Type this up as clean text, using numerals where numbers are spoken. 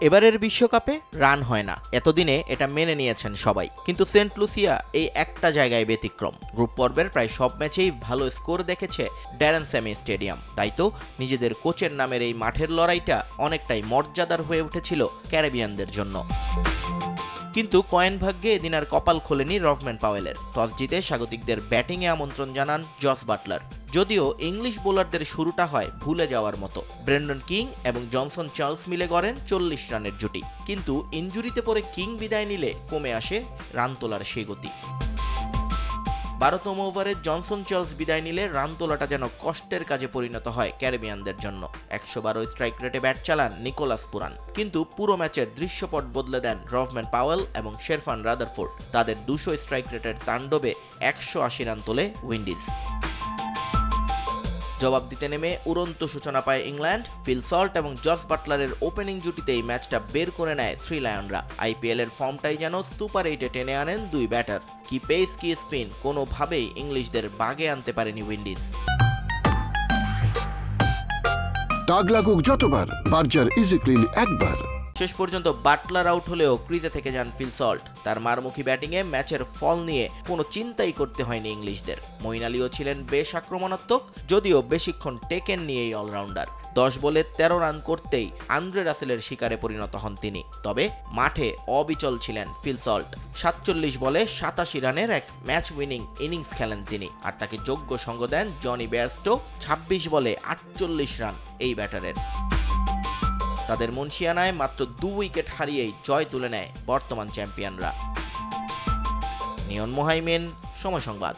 এবারের বিশ্বকাপে রান হয় না, এতদিনে এটা মেনে নিয়েছেন সবাই। কিন্তু সেন্ট লুসিয়া এই একটা জায়গায় ব্যতিক্রম। গ্রুপ পর্বের প্রায় সব ম্যাচেই ভালো স্কোর দেখেছে ড্যারেন স্যামি স্টেডিয়াম। তাই তো নিজেদের কোচের নামের এই মাঠের লড়াইটা অনেকটাই মর্যাদার হয়ে উঠেছিল ক্যারিবিয়ানদের জন্য। কিন্তু কয়েন ভাগ্যে এদিন আর কপাল খোলেনি রভম্যান পাওয়েলের। টস জিতে স্বাগতিকদের ব্যাটিংয়ে আমন্ত্রণ জানান জস বাটলার। যদিও ইংলিশ বোলারদের শুরুটা হয় ভুলে যাওয়ার মতো। ব্রেন্ডন কিং এবং জনসন চার্লস মিলে গড়েন 40 রানের জুটি। কিন্তু ইনজুরিতে পড়ে কিং বিদায় নিলে কমে আসে রান তোলার সেই গতি। 12তম ওভারে জনসন চার্লস বিদায় নিলে রান তোলাটা যেন কষ্টের কাজে পরিণত হয় ক্যারিবিয়ানদের জন্য। 112 স্ট্রাইক রেটে ব্যাট চালান নিকোলাস পুরান। কিন্তু পুরো ম্যাচের দৃশ্যপট বদলে দেন রভম্যান পাওয়েল এবং শেরফান রাদারফোর্ড। তাদের 200 স্ট্রাইক রেটের তাণ্ডবে 180 রান তোলে উইন্ডিজ। জবাব দিতে নেমে উড়ন্ত সূচনা পায় ইংল্যান্ড। ফিল সল্ট এবং জস বাটলারের ওপেনিং জুটিতেই ম্যাচটা বের করে নেয় থ্রি লায়নরা। আইপিএল এর ফর্মটাই যেন সুপার 8-এ টেনে আনেন দুই ব্যাটার। কি পেস কি স্পিন, কোনোভাবেই ইংলিশদের বাগে আনতে পারেনি উইন্ডিজ। দাগ লাগুক যতবার, বার্জার ইজি ক্লিন একবার। শেষ পর্যন্ত বাটলার আউট হলেও ক্রিজে থেকে যান ফিল সল্ট। তার মারমুখী ব্যাটিংয়ে ম্যাচের ফল নিয়ে কোনো চিন্তাই করতে হয়নি ইংলিশদের। মঈন আলীও ছিলেন বেশ আক্রমণাত্মক, যদিও বেশিক্ষণ টেকেন নিয়েই অলরাউন্ডার। 10 বলে 13 রান করতেই আন্দ্রে রাসেলের শিকারে পরিণত হন তিনি। তবে মাঠে অবিচল ছিলেন ফিল সল্ট। 47 বলে 87 রানের এক ম্যাচ উইনিং ইনিংস খেলেন তিনি। আর তাকে যোগ্য সঙ্গ দেন জনি বেয়ারস্টো। 26 বলে 48 রান এই ব্যাটারের। তাদের মুন্সিয়ানায় মাত্র 2 উইকেট হারিয়েই জয় তুলে নেয় বর্তমান চ্যাম্পিয়নরা। নিয়ন মোহাইমেন, সময় সংবাদ।